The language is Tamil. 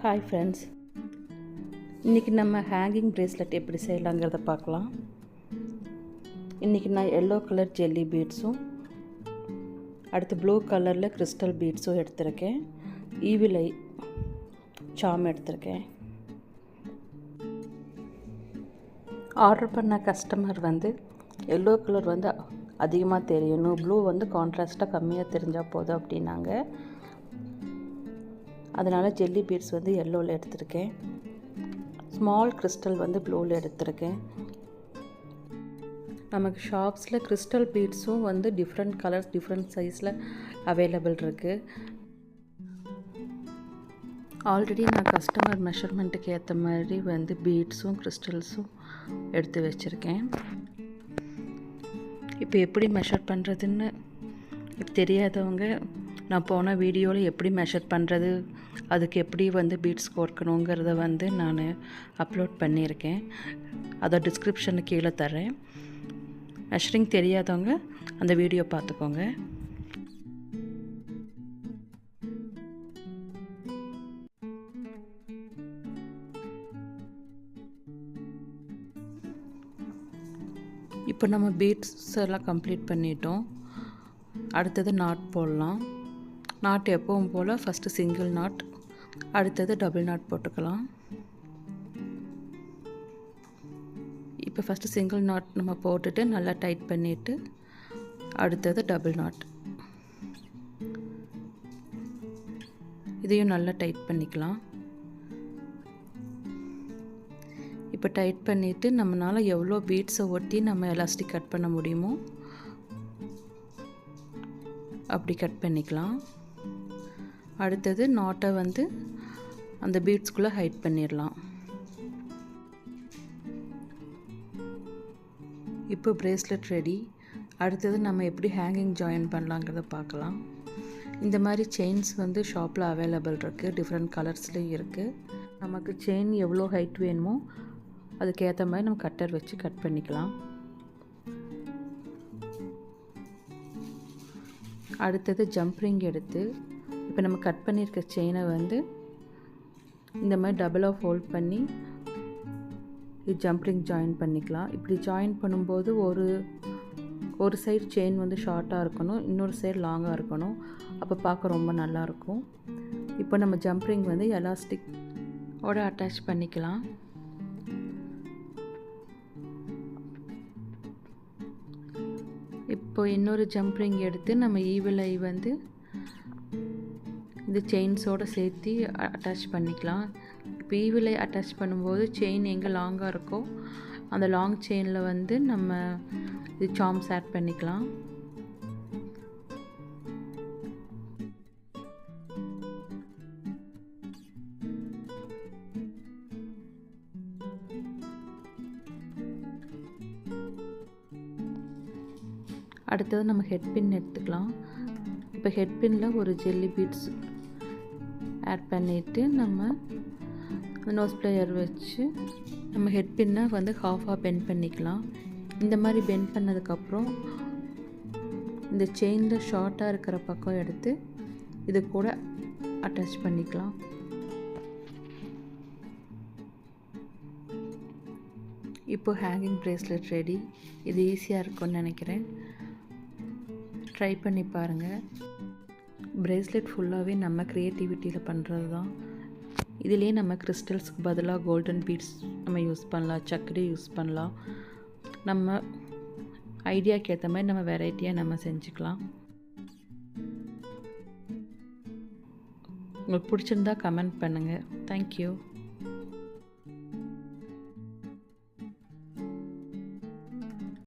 ஹாய் ஃப்ரெண்ட்ஸ், இன்றைக்கி நம்ம ஹேங்கிங் ப்ரேஸ்லெட் எப்படி செய்யலாங்கிறத பார்க்கலாம். இன்றைக்கி நான் எல்லோ கலர் ஜெல்லி பீட்ஸும் அடுத்து ப்ளூ கலரில் கிறிஸ்டல் பீட்ஸும் எடுத்திருக்கேன். ஈவில் ஐ சாம் எடுத்திருக்கேன். ஆர்டர் பண்ண கஸ்டமர் எல்லோ கலர் அதிகமாக தெரியணும், ப்ளூ கான்ட்ராஸ்ட்டாக கம்மியாக தெரிஞ்சால் போதும் அப்படின்னாங்க. அதனால் ஜெல்லி பீட்ஸ் எல்லோவில் எடுத்திருக்கேன். ஸ்மால் கிறிஸ்டல் ப்ளூவில் எடுத்திருக்கேன். நமக்கு ஷாப்ஸில் கிறிஸ்டல் பீட்ஸும் டிஃப்ரெண்ட் கலர்ஸ் டிஃப்ரெண்ட் சைஸில் அவைலபிள் இருக்குது. ஆல்ரெடி நான் கஸ்டமர் மெஷர்மெண்ட்டுக்கு ஏற்ற மாதிரி பீட்ஸும் கிறிஸ்டல்ஸும் எடுத்து வச்சுருக்கேன். இப்போ எப்படி மெஷர் பண்ணுறதுன்னு தெரியாதவங்க நான் போன வீடியோவில் எப்படி மெஷர் பண்ணுறது, அதுக்கு எப்படி பீட்ஸ் கோர்க்கணுங்கிறத நான் அப்லோட் பண்ணியிருக்கேன். அதை டிஸ்கிரிப்ஷனுக்கு கீழே தரேன். மெஷரிங் தெரியாதவங்க அந்த வீடியோ பார்த்துக்கோங்க. இப்போ நம்ம பீட்ஸ் எல்லாம் கம்ப்ளீட் பண்ணிட்டோம். அடுத்தது நாட் போடலாம். நாட் எப்பவும் போல் ஃபஸ்ட்டு சிங்கிள் நாட், அடுத்தது டபுள் நாட் போட்டுக்கலாம். இப்போ ஃபஸ்ட்டு சிங்கிள் நாட் நம்ம போட்டுட்டு நல்லா டைட் பண்ணிவிட்டு அடுத்தது டபுள் நாட், இதையும் நல்லா டைட் பண்ணிக்கலாம். இப்போ டைட் பண்ணிவிட்டு நம்மளால் எவ்வளோ பீட்ஸை ஒட்டி நம்ம எலாஸ்டிக் கட் பண்ண முடியுமோ அப்படி கட் பண்ணிக்கலாம். அடுத்தது நாட்டை அந்த பீட்ஸ்குள்ளே ஹைட் பண்ணிடலாம். இப்போ பிரேஸ்லெட் ரெடி. அடுத்தது நம்ம எப்படி ஹேங்கிங் ஜாயின் பண்ணலாங்கிறத பார்க்கலாம். இந்த மாதிரி செயின்ஸ் ஷாப்பில் அவைலபிள் இருக்குது, டிஃப்ரெண்ட் கலர்ஸ்லேயும் இருக்குது. நமக்கு செயின் எவ்வளோ ஹைட் வேணுமோ அதுக்கேற்ற மாதிரி நம்ம கட்டர் வச்சு கட் பண்ணிக்கலாம். அடுத்தது ஜம்ப் ரிங் எடுத்து இப்போ நம்ம கட் பண்ணியிருக்க செயினை இந்த மாதிரி டபுளாக ஃபோல்ட் பண்ணி இது ஜம்ப் ரிங் ஜாயின் பண்ணிக்கலாம். இப்படி ஜாயின் பண்ணும்போது ஒரு சைடு செயின் ஷார்ட்டாக இருக்கணும், இன்னொரு சைடு லாங்காக இருக்கணும். அப்போ பார்க்க ரொம்ப நல்லாயிருக்கும். இப்போ நம்ம ஜம்ப் ரிங் எலாஸ்டிக்கோட அட்டாச் பண்ணிக்கலாம். இப்போ இன்னொரு ஜம்ப் ரிங் எடுத்து நம்ம ஈவில் ஐ இந்த செயின்ஸோடு சேர்த்து அட்டாச் பண்ணிக்கலாம். இப்போ ஈவில் ஐ அட்டாச் பண்ணும்போது செயின் எங்கே லாங்காக இருக்கோ அந்த லாங் செயினில் நம்ம இது சாம்ஸ் ஆட் பண்ணிக்கலாம். அடுத்தது நம்ம ஹெட் பின் எடுத்துக்கலாம். இப்போ ஹெட் பின்னில் ஒரு ஜெல்லி பீட்ஸ் ஆட் பண்ணிவிட்டு நம்ம நோஸ் பிளேயர் வச்சு நம்ம ஹெட் பின்னை ஹாஃபாக பெண்ட் பண்ணிக்கலாம். இந்த மாதிரி பெண்ட் பண்ணதுக்கப்புறம் இந்த செயினில் ஷார்ட்டாக இருக்கிற பக்கம் எடுத்து இது கூட அட்டாச் பண்ணிக்கலாம். இப்போ ஹேங்கிங் ப்ரேஸ்லெட் ரெடி. இது ஈஸியாக இருக்கும்னு நினைக்கிறேன். ட்ரை பண்ணி பாருங்கள். ப்ரேஸ்லெட் ஃபுல்லாகவே நம்ம க்ரியேட்டிவிட்டியில் பண்ணுறது தான். இதுலேயே நம்ம கிறிஸ்டல்ஸ்க்கு பதிலாக கோல்டன் பீட்ஸ் நம்ம யூஸ் பண்ணலாம், சக்கரை யூஸ் பண்ணலாம். நம்ம ஐடியாவுக்கு ஏற்ற மாதிரி நம்ம வெரைட்டியாக நம்ம செஞ்சுக்கலாம். உங்களுக்கு பிடிச்சிருந்தா கமெண்ட் பண்ணுங்கள். தேங்க்யூ.